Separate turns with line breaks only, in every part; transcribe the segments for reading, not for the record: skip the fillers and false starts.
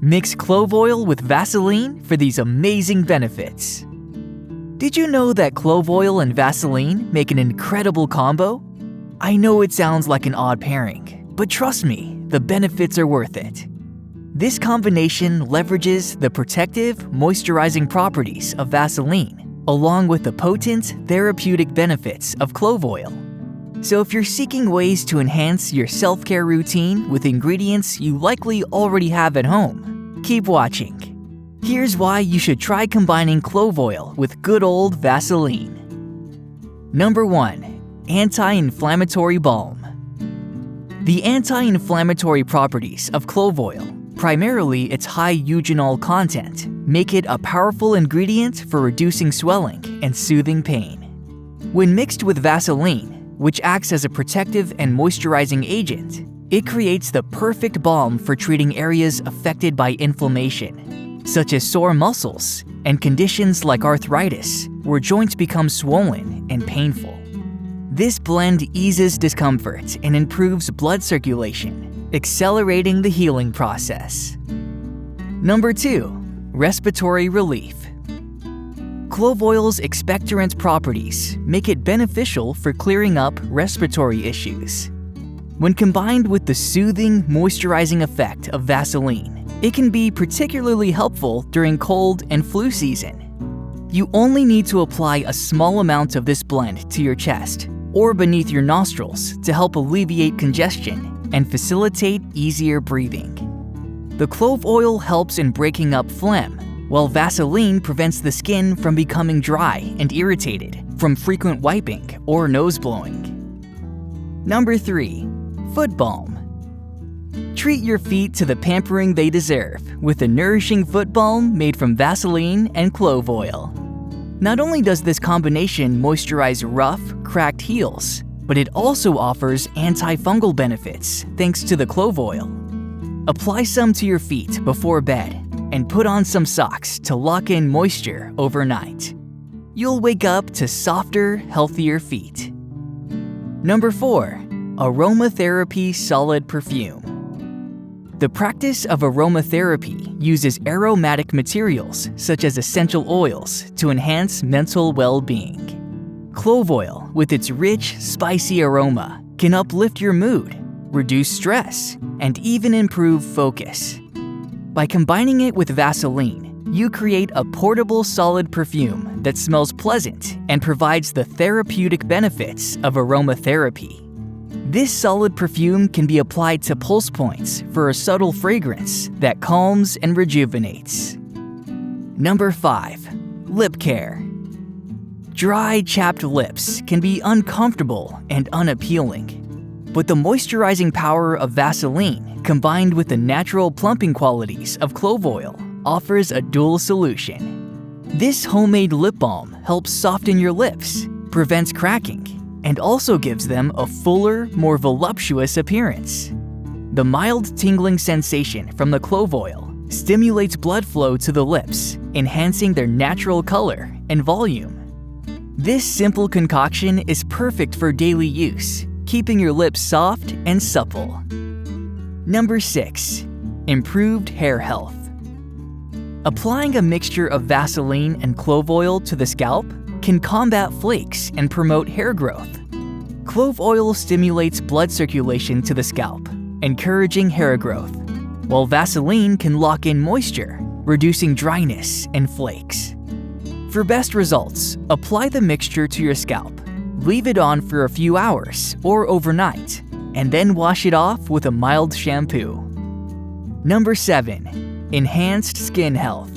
Mix clove oil with Vaseline for these amazing benefits. Did you know that clove oil and Vaseline make an incredible combo? I know it sounds like an odd pairing, but trust me, the benefits are worth it. This combination leverages the protective, moisturizing properties of Vaseline, along with the potent, therapeutic benefits of clove oil. So if you're seeking ways to enhance your self-care routine with ingredients you likely already have at home, keep watching. Here's why you should try combining clove oil with good old Vaseline. Number 1. Anti-inflammatory balm. The anti-inflammatory properties of clove oil, primarily its high eugenol content, make it a powerful ingredient for reducing swelling and soothing pain. When mixed with Vaseline, which acts as a protective and moisturizing agent, it creates the perfect balm for treating areas affected by inflammation, such as sore muscles and conditions like arthritis, where joints become swollen and painful. This blend eases discomfort and improves blood circulation, accelerating the healing process. Number 2. Respiratory relief. Clove oil's expectorant properties make it beneficial for clearing up respiratory issues. When combined with the soothing, moisturizing effect of Vaseline, it can be particularly helpful during cold and flu season. You only need to apply a small amount of this blend to your chest or beneath your nostrils to help alleviate congestion and facilitate easier breathing. The clove oil helps in breaking up phlegm, while Vaseline prevents the skin from becoming dry and irritated from frequent wiping or nose blowing. Number 3. Foot balm. Treat your feet to the pampering they deserve with a nourishing foot balm made from Vaseline and clove oil. Not only does this combination moisturize rough, cracked heels, but it also offers antifungal benefits thanks to the clove oil. Apply some to your feet before bed and put on some socks to lock in moisture overnight. You'll wake up to softer, healthier feet. Number 4. Aromatherapy solid perfume. The practice of aromatherapy uses aromatic materials such as essential oils to enhance mental well-being. Clove oil, with its rich, spicy aroma, can uplift your mood, reduce stress, and even improve focus. By combining it with Vaseline, you create a portable solid perfume that smells pleasant and provides the therapeutic benefits of aromatherapy. This solid perfume can be applied to pulse points for a subtle fragrance that calms and rejuvenates. Number 5. Lip care. Dry, chapped lips can be uncomfortable and unappealing, but the moisturizing power of Vaseline combined with the natural plumping qualities of clove oil offers a dual solution. This homemade lip balm helps soften your lips, prevents cracking, and also gives them a fuller, more voluptuous appearance. The mild tingling sensation from the clove oil stimulates blood flow to the lips, enhancing their natural color and volume. This simple concoction is perfect for daily use, keeping your lips soft and supple. Number 6. Improved hair health. Applying a mixture of Vaseline and clove oil to the scalp can combat flakes and promote hair growth. Clove oil stimulates blood circulation to the scalp, encouraging hair growth, while Vaseline can lock in moisture, reducing dryness and flakes. For best results, apply the mixture to your scalp, leave it on for a few hours or overnight, and then wash it off with a mild shampoo. Number 7. Enhanced skin health.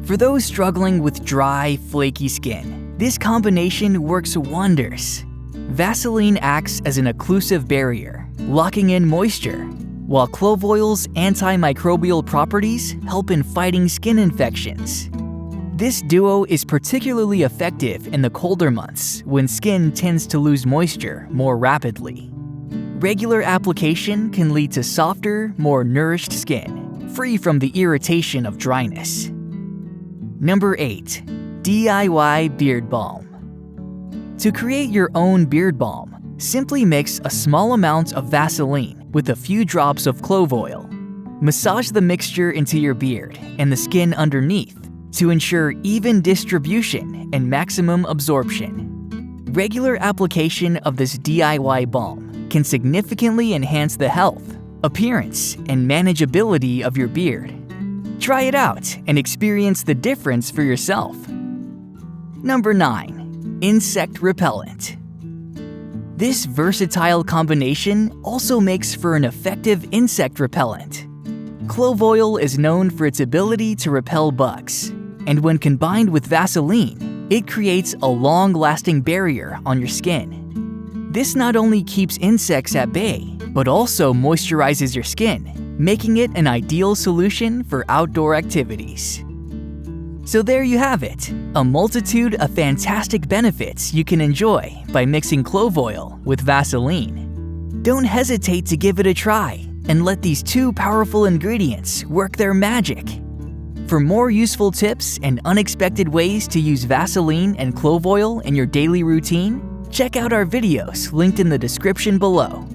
For those struggling with dry, flaky skin, this combination works wonders. Vaseline acts as an occlusive barrier, locking in moisture, while clove oil's antimicrobial properties help in fighting skin infections. This duo is particularly effective in the colder months when skin tends to lose moisture more rapidly. Regular application can lead to softer, more nourished skin, free from the irritation of dryness. Number 8. DIY beard balm. To create your own beard balm, simply mix a small amount of Vaseline with a few drops of clove oil. Massage the mixture into your beard and the skin underneath to ensure even distribution and maximum absorption. Regular application of this DIY balm can significantly enhance the health, appearance, and manageability of your beard. Try it out and experience the difference for yourself. Number 9. Insect repellent. This versatile combination also makes for an effective insect repellent. Clove oil is known for its ability to repel bugs, and when combined with Vaseline, it creates a long-lasting barrier on your skin. This not only keeps insects at bay, but also moisturizes your skin, making it an ideal solution for outdoor activities. So there you have it, a multitude of fantastic benefits you can enjoy by mixing clove oil with Vaseline. Don't hesitate to give it a try and let these two powerful ingredients work their magic. For more useful tips and unexpected ways to use Vaseline and clove oil in your daily routine, check out our videos linked in the description below.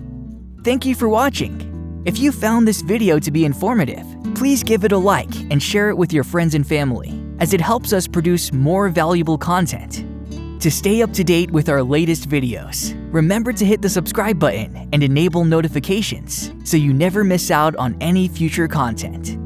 Thank you for watching. If you found this video to be informative, please give it a like and share it with your friends and family, as it helps us produce more valuable content. To stay up to date with our latest videos, remember to hit the subscribe button and enable notifications so you never miss out on any future content.